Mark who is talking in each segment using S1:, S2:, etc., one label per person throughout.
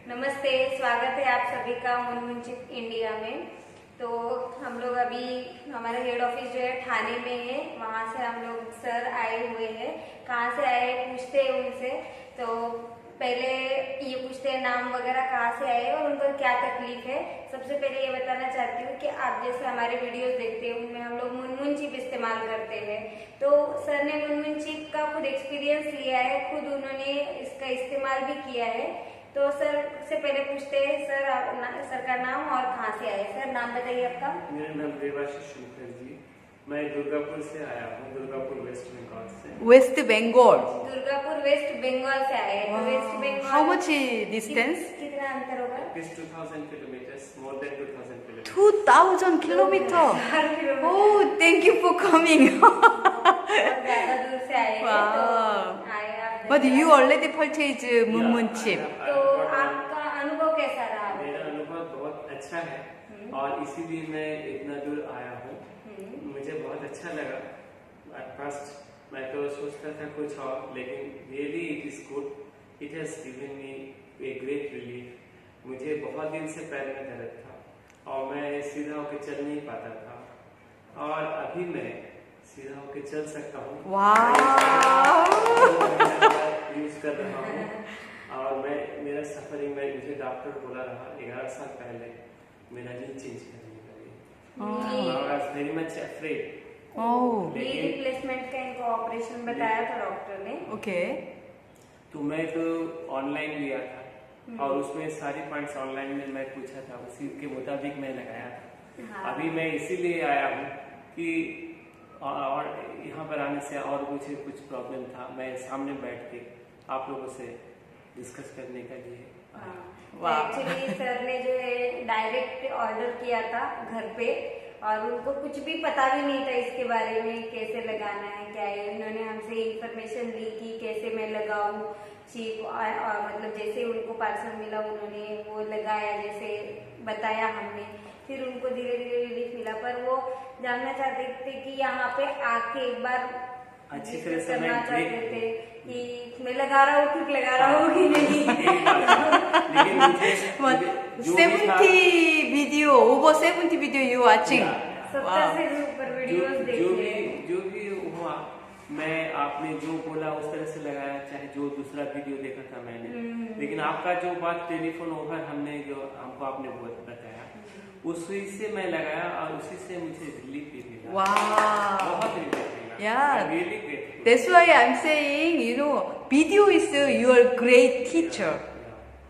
S1: नमस्ते, स्वागत है आप सभी का मुनमुन चिप इंडिया में। तो हम लोग अभी हमारा हेड ऑफिस जो है ठाणे में है, वहाँ से हम लोग सर आए हुए हैं। कहाँ से आए पूछते हैं उनसे। तो पहले ये पूछते हैं नाम वगैरह, कहाँ से आए और उनको क्या तकलीफ है। सबसे पहले ये बताना चाहती हूँ कि आप जैसे हमारे वीडियोस देखते हैं उनमें हम लोग मुनमुन चिप इस्तेमाल करते हैं। तो सर ने मुनमुन चिप का खुद एक्सपीरियंस लिया है, खुद उन्होंने इसका इस्तेमाल भी किया है। तो सर से पहले पूछते हैं सर का नाम और कहाँ से आए। सर नाम बताइए आपका।
S2: मेरा नाम देवाशीष शंकर जी, मैं दुर्गापुर से आया हूँ, दुर्गापुर वेस्ट बंगाल से।
S3: West Bengal.
S1: Durgapur West Bengal से आए हैं। तो West Bengal
S3: How much distance?
S1: कितना अंतर होगा?
S2: It is 2000 kilometers, more than 2000 kilometers.
S3: 2000 kilometer.
S1: 4 kilometre.
S3: Oh, thank you for coming.
S1: बहुत ज्यादा दूर से आए हैं। तो
S3: Wow.
S1: आए आप।
S3: But you already purchased Moon chip.
S1: तो आपका अनुभव कैसा रहा?
S2: मेरा अनुभव बहुत अच्छा है और इसीलिए मैं इतना दूर आया हूँ। मुझे बहुत अच्छा लगा। At first मैं तो सोचता था कुछ और, लेकिन really it is good. It has given me a great relief. मुझे बहुत दिन से पैर में दर्द था और मैं सीधा होकर चल नहीं पाता था, और अभी मैं सीधा होकर चल सकता हूँ।
S3: Wow.
S2: यूज कर रहा हूँ और मेरा सफरिंग में मुझे डॉक्टर बोला रहा 11 साल पहले मेरा नी चेंज करने के लिए। I was very much afraid.
S3: Oh.
S1: Knee replacement का इनको ऑपरेशन बताया था डॉक्टर ने।
S3: Okay.
S2: तो मैं तो ऑनलाइन लिया था और उसमें सारे पॉइंट्स ऑनलाइन में मैं पूछा था, उसी के मुताबिक मैं लगाया था।
S1: हाँ।
S2: अभी मैं इसीलिए आया हूँ कि और यहाँ पर आने से और मुझे कुछ प्रॉब्लम था, मैं सामने बैठ के आप लोगों से डिस्कस करने के लिए।
S1: एक्चुअली सर ने जो है डायरेक्ट ऑर्डर किया था घर पे, और उनको कुछ भी पता भी नहीं था इसके बारे में, कैसे लगाना है क्या है। उन्होंने हमसे इंफॉर्मेशन ली कि कैसे मैं लगाऊं चिप, और मतलब जैसे उनको पार्सल मिला उन्होंने वो लगाया जैसे बताया हमने। फिर उनको धीरे धीरे रिलीफ मिला, पर वो जानना चाहते थे कि यहाँ पे आके एक बार
S2: अच्छी तरह से
S1: करना चाहते थे कि मैं लगा रहा हूँ, ठीक लगा रहा हूँ कि नहीं।
S2: लेकिन मुझे जो भी था,
S3: 70 video, over 70 video you watching.
S1: 70 से ऊपर वीडियोस देखे।
S2: जो भी हुआ, मैं आपने जो बोला उस तरह से लगाया, चाहे जो दूसरा वीडियो देखा था मैंने। लेकिन आपका जो बात टेलीफोन ओवर हमने जो हमको आपने बताया, उसी से मैं लगाया और उसी से मुझे रिलीफ भी मिला।
S3: Wow.
S2: बहुत रिलीफ मिला।
S3: Yeah.
S2: Really grateful.
S3: That's why I'm saying, video is your great teacher.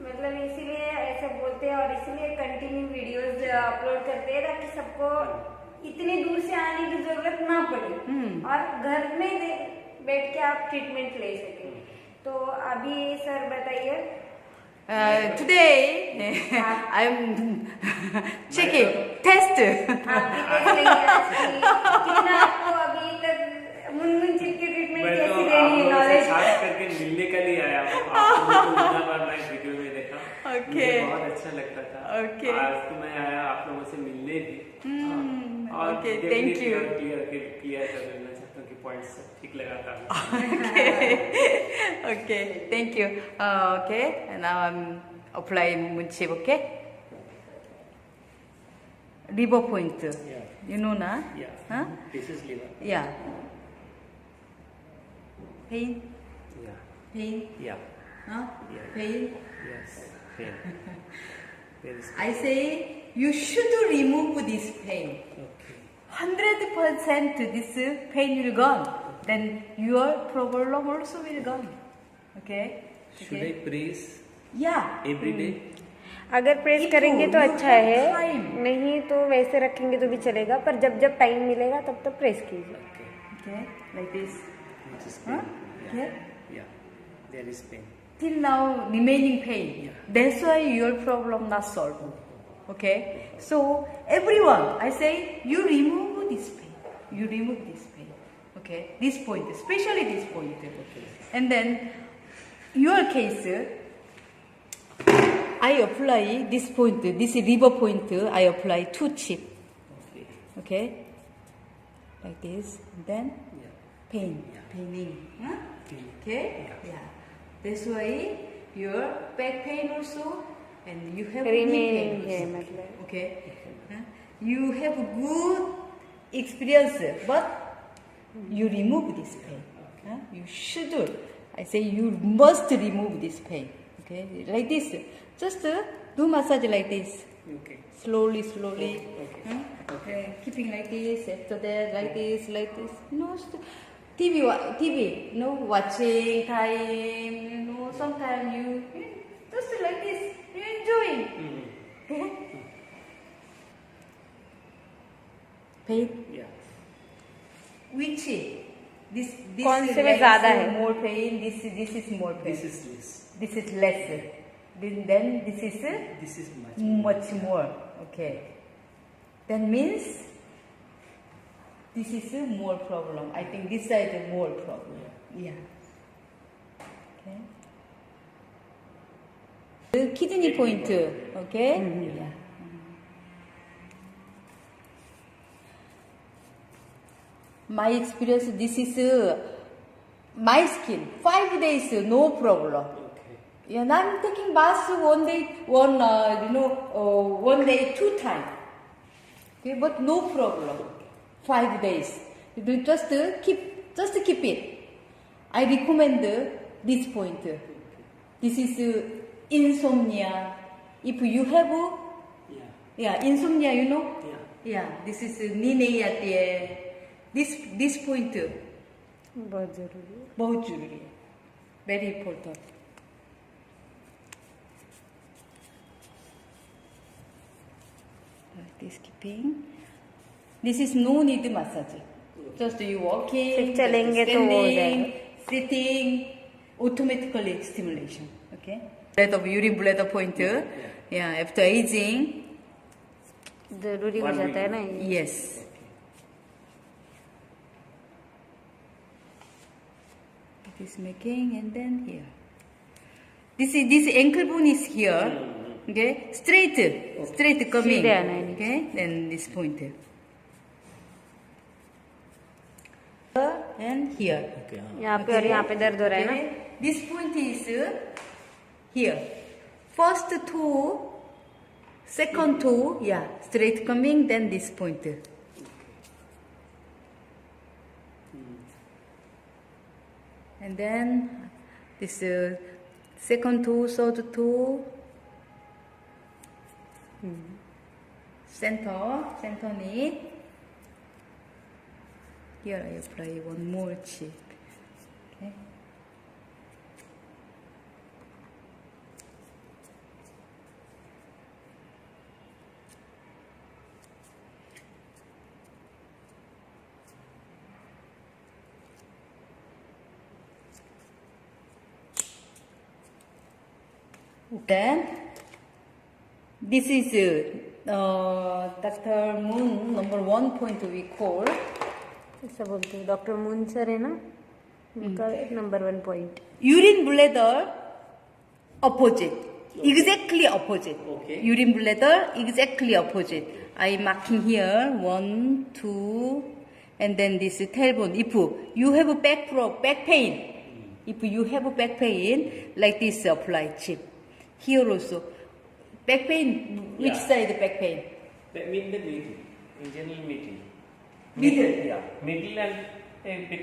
S1: मतलब इसीलिए ऐसे बोलते हैं और इसीलिए कंटिन्यू वीडियोस अपलोड करते हैं ताकि सबको इतनी दूर से आने की जरूरत ना पड़े और घर में बैठ के आप ट्रीटमेंट ले सके। तो अभी सर बताइए।
S3: Today I'm checking test.
S1: आपकी कैसी लगी आज की? कितना आपको अभी तक मुनमुन चिप की ट्रीटमेंट
S2: मैं
S1: कैसी
S2: तो
S1: रही है?
S2: आप लोगों से
S1: नॉलेज
S2: खास करके मिलने के लिए आया हूँ। आप लोगों को इतना बार मैं वीडियो में देखा,
S3: Okay.
S2: मुझे बहुत अच्छा लगता था।
S3: Okay.
S2: आज तो मैं आया आप लोगों से मिलने भी। और
S3: Okay,
S2: definitely
S3: thank you.
S2: Clear कर देना चाहता हूँ कि पॉइंट्स ठीक लगाता हूँ।
S3: Okay, thank you. Okay, and now I'm applying Moon chip. Okay. Liver point.
S2: Yeah.
S3: You know na?
S2: Yeah.
S3: Huh?
S2: This is liver.
S3: Yeah. Pain.
S2: Yeah.
S3: Pain.
S2: Yeah.
S3: Huh?
S2: Yeah.
S3: Pain.
S2: Yes. Pain. There is
S3: I say you should remove this pain.
S2: okay.
S3: 100% this pain will gone. Then your problem also will gone. Okay?
S2: Should I praise
S3: Yeah.
S2: every day?
S1: अगर press
S3: If
S1: करेंगे तो
S3: you
S1: अच्छा
S3: have
S1: है,
S3: time.
S1: नहीं तो वैसे रखेंगे तो भी चलेगा, पर जब जब टाइम मिलेगा तब तब प्रेस कीजिए।
S2: Okay.
S3: Okay? Like this.
S2: Which is
S3: Huh?
S2: pain.
S3: Yeah.
S2: Yeah. There is pain.
S3: Till now remaining pain.
S2: Yeah.
S3: That's why your problem not solved. Okay? So everyone, I say you remove this pain. You remove this pain. Okay? This point, especially this point.
S2: Okay.
S3: And then your case, I apply this point, this liver point, I apply 2 chip.
S2: Okay.
S3: Okay? Like this. And then
S2: Yeah.
S3: pain.
S2: Yeah.
S3: Paining. Huh?
S2: Pain.
S3: Okay?
S2: Yeah.
S3: Yeah. That's why your back pain also and you have
S1: remaining
S3: good
S1: है
S3: pain.
S1: मतलब
S3: Okay, you have good experience, but you remove this pain. You should. I say you must remove this pain. Okay, like this. Just do massage like this.
S2: Okay.
S3: Slowly, slowly.
S2: Okay.
S3: Keeping like this. After that, like this, like this. TV. Watching time. Sometimes you just like this. You enjoying. Okay. Pain.
S2: Yeah.
S3: Which this
S1: कौन से में ज़्यादा है?
S3: more pain. This is more pain.
S2: This is less.
S3: This is less. Then this is
S2: This is much.
S3: much more. Okay. That means this is more problem. I think this side is more problem. Yeah. Okay. The kidney point. Okay. Yeah. My experience, this is my skin. 5 days, no problem.
S2: Okay.
S3: Yeah, and I'm taking bath one day, one day 2 times. Okay, but no problem. 5 days. You do just keep it. I recommend this point. This is insomnia. If you have, insomnia,
S2: Yeah.
S3: this is nineyate. This point
S1: बहुत जरूरी है.
S3: बहुत जरूरी है. Very important. This keeping. This is no need massage. Just you walking,
S1: सिर्फ चलेंगे
S3: just
S1: तो वो हो
S3: standing,
S1: जाएगा.
S3: sitting, automatically stimulation. Okay. Blood of urine bladder point. Yeah. After aging,
S1: जरूरी हो
S2: 1
S1: जाता है ना
S2: week.
S1: ये.
S3: yes. It is making and then here. This ankle bone is here. Okay, straight coming.
S1: सीधे आना है नीचे.
S3: Okay, then this point. And here.
S2: Okay.
S1: यहाँ पे और यहाँ पे दर्द हो रहा है ना.
S3: Okay, this point is here. First two, second two, straight coming, then this point. And then this second two, third two, center knee. Here I apply one more cheek. Okay. Then this is Dr. Moon number 1 point we call
S1: ऐसा बोलते हैं. Doctor moon sir है ना, उनका number 1 point.
S3: urine bladder opposite, exactly opposite.
S2: Okay.
S3: Urine bladder exactly opposite. I marking here 1, 2, and then this tailbone. If you have a back pain, if you have a back pain, like this apply chip. Here also, back pain. Which
S2: Yeah.
S3: side back pain?
S2: That means the middle. In general, middle.
S3: Middle.
S2: Yeah. Middle and a bit.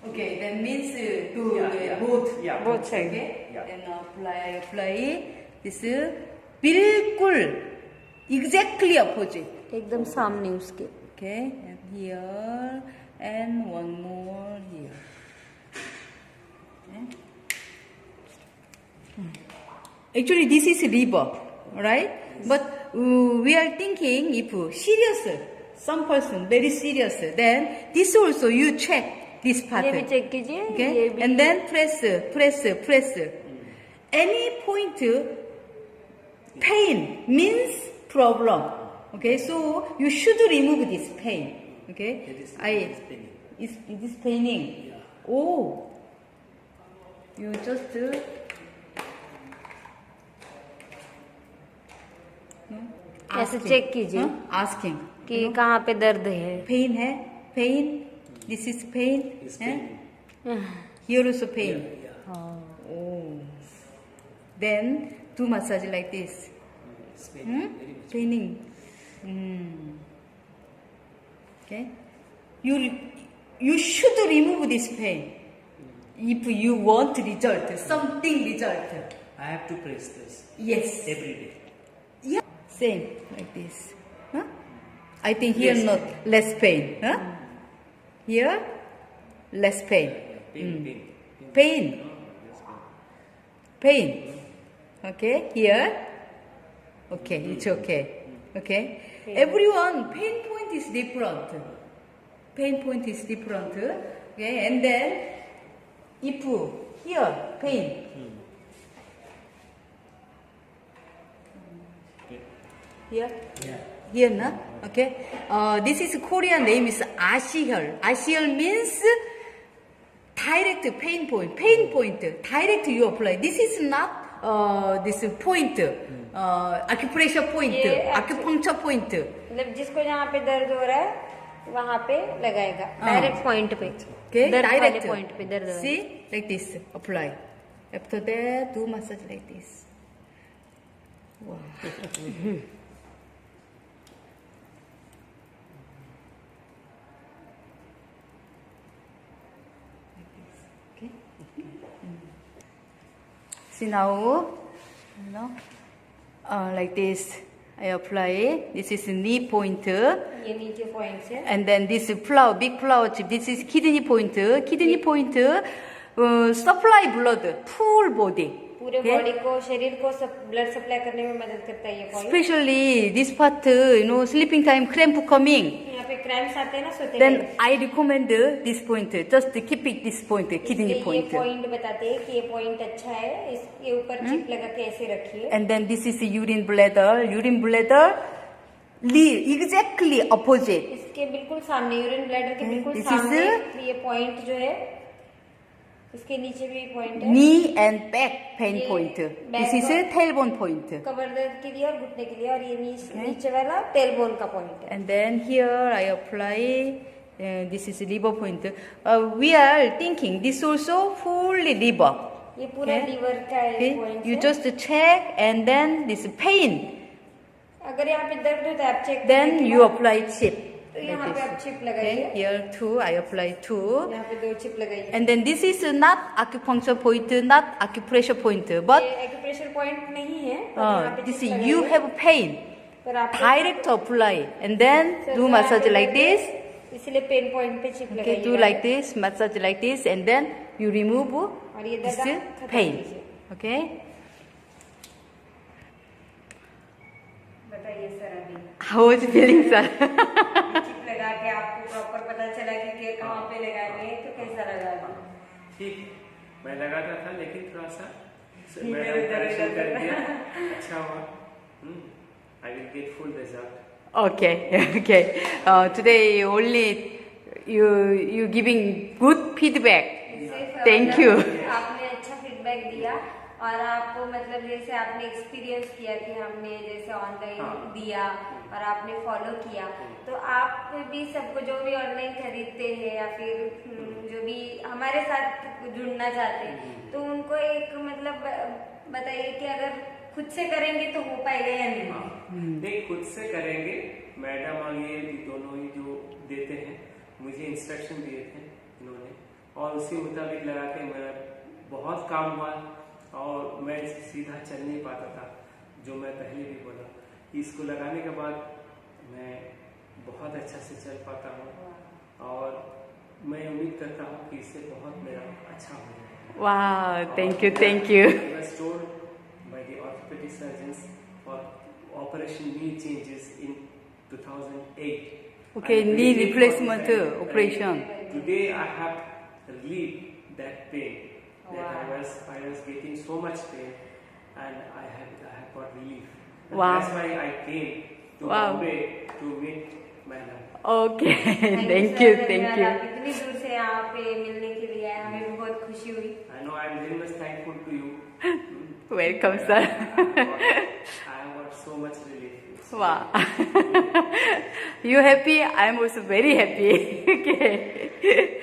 S3: Okay, that means to
S2: Yeah.
S3: both.
S2: Yeah.
S1: Both side.
S3: Okay.
S2: Yeah.
S3: Then apply this बिल्कुल exactly opposite.
S1: एकदम सामने उसके.
S3: Okay, and here and one more here. Okay. Actually, this is liver, right? But we are thinking if serious, some person very serious, then this also you check this part.
S1: ये भी check कीजिए. ये
S3: Okay,
S1: भी.
S3: and then press. Any point pain means problem. Okay, so you should remove this pain. Okay,
S2: It is paining.
S3: it is paining.
S2: Yeah.
S3: Oh, you just
S1: ऐसे check कीजिए.
S3: asking
S1: कि कहाँ पे दर्द है.
S3: pain है pain. This is pain.
S2: It's
S3: eh?
S2: paining.
S3: Here also pain.
S2: Yeah.
S3: Oh. Then do massage like this.
S2: It's paining very much.
S3: Paining. Okay. You should remove this pain if you want result, something result.
S2: I have to press this
S3: Yes.
S2: every day.
S3: Yeah. Same like this. Huh? I think here
S2: Yes.
S3: not less pain. Huh? Here less pain.
S2: Pain.
S3: Pain.
S2: No, yes,
S3: Pain. Okay. Here. Okay. It's okay. Okay. Everyone pain point is different. Pain point is different. Okay. And then if here pain. Here.
S2: Yeah.
S3: Here, na? Okay. This is Korean name is Ashihyul. Ashihyul means direct pain point. Pain point. Direct you apply. This is not this point. Acupressure point.
S1: ये
S3: Acupuncture point.
S1: मतलब जिसको जहाँ पे दर्द हो रहा है वहाँ पे लगाएगा डायरेक्ट पॉइंट पे
S3: Okay.
S1: दर्द वाले
S3: Direct.
S1: पॉइंट पे दर्द वाले।
S3: See, like this. Apply. After that, do massage like this. Wow. Okay. See now, like this. I apply. This is knee point,
S1: ये नीचे पॉइंट से
S3: and then this flower, big flower tip. This is kidney point. Kidney point supply blood, full body.
S1: पूरे
S3: Okay.
S1: Body को शरीर को blood supply करने में मदद करता है ये point.
S3: Especially this part, sleeping time cramp coming.
S1: यहाँ पे क्रैम्प्स आते हैं ना सोते
S3: Then
S1: time.
S3: I recommend this point. Just keep it this point, kidney
S1: इसलिए ये
S3: point.
S1: पॉइंट बताते हैं कि ये पॉइंट अच्छा है, इसके ऊपर चिप लगा के ऐसे रखिए।
S3: And then this is urine bladder. Urine bladder, exactly opposite.
S1: इसके बिल्कुल सामने यूरिन ब्लैडर के बिल्कुल
S3: This
S1: सामने
S3: is
S1: ये पॉइंट जो है इसके नीचे भी पॉइंट है।
S3: Knee and back pain
S1: ये
S3: point.
S1: back
S3: This is
S1: और-
S3: tailbone point.
S1: कमर दर्द के लिए और घुटने के लिए और ये नीचे वाला टेलबोन का पॉइंट है।
S3: And then here I apply. This is liver point. We are thinking this also fully liver.
S1: ये पूरा
S3: Okay.
S1: लीवर का
S3: Okay.
S1: पॉइंट
S3: You
S1: है।
S3: just check and then this pain.
S1: अगर यहाँ पे दर्द हो तो आप check
S3: Then you apply chip.
S1: तो यहाँ पे आप चिप
S3: Okay.
S1: लगाइए।
S3: Here two I apply two.
S1: यहाँ पे 2 चिप लगाइए।
S3: And then this is not acupuncture point, not acupressure point, but
S1: ये एक्यूप्रेशर पॉइंट नहीं है। पर यहाँ पे
S3: this
S1: चिप
S3: is you
S1: लगाइए।
S3: have pain.
S1: पर आप
S3: Direct apply and then do massage like this.
S1: इसलिए पेन पॉइंट पे चिप
S3: Okay,
S1: लगाइए।
S3: do like this, massage like this, and then you remove
S1: और ये
S3: this
S1: दर्द आप खत्म
S3: pain.
S1: कीजिए।
S3: Okay.
S1: बताइए सर अभी
S3: How is feeling, sir?
S1: Chip लगा के आपको प्रॉपर पता चला कि कहाँ पे लगानी है, तो कैसा लगा अभी?
S2: ठीक मैं लगाता था लेकिन थोड़ा सा
S1: इधर
S2: मैडम
S1: उधर
S2: करेक्शन कर
S1: उधर।
S2: दिया अच्छा हुआ I will get full result
S3: Okay, okay. Today only you giving good feedback.
S1: सिर्फ
S3: Thank you.
S1: आपने अच्छा फीडबैक दिया और आपको मतलब जैसे आपने एक्सपीरियंस किया कि हमने जैसे ऑनलाइन
S2: हाँ।
S1: दिया और आपने फॉलो किया, तो आप भी सबको जो भी ऑनलाइन खरीदते हैं या फिर जो भी हमारे साथ जुड़ना चाहते हैं, तो उनको एक मतलब बताइए कि अगर खुद से करेंगे तो हो पाएगा या नहीं?
S2: नहीं खुद से करेंगे मैडम और ये दोनों ही जो देते हैं मुझे इंस्ट्रक्शन दिए थे इन्होंने और उसी मुताबिक लगा के मेरा बहुत काम हुआ और मैं सीधा चल नहीं पाता था जो मैं पहले भी बोला इसको लगाने के बाद मैं बहुत अच्छा से चल पाता हूँ और मैं उम्मीद करता हूँ कि इससे बहुत मेरा अच्छा हो जाएगा।
S3: Wow, thank you, thank you.
S2: I was told by the orthopedic surgeons for operation knee changes in 2008.
S3: Okay,
S2: I'm
S3: knee
S2: waiting for
S3: replacement
S2: that.
S3: operation.
S2: Today I have relieved that pain. That I was getting so much pain, and I have got relief. And
S3: Wow.
S2: That's why I came to
S3: Wow.
S2: Bombay to meet madam.
S3: Okay, thank
S1: sir,
S3: you,
S1: धन्यवाद।
S3: thank
S1: आप
S3: you.
S1: इतनी दूर से यहाँ पे मिलने के लिए आए, हमें भी बहुत खुशी हुई।
S2: I know I am very much thankful to you.
S3: Welcome, sir.
S2: I have got so much relief.
S3: Wow. You happy? I am also very happy. Okay.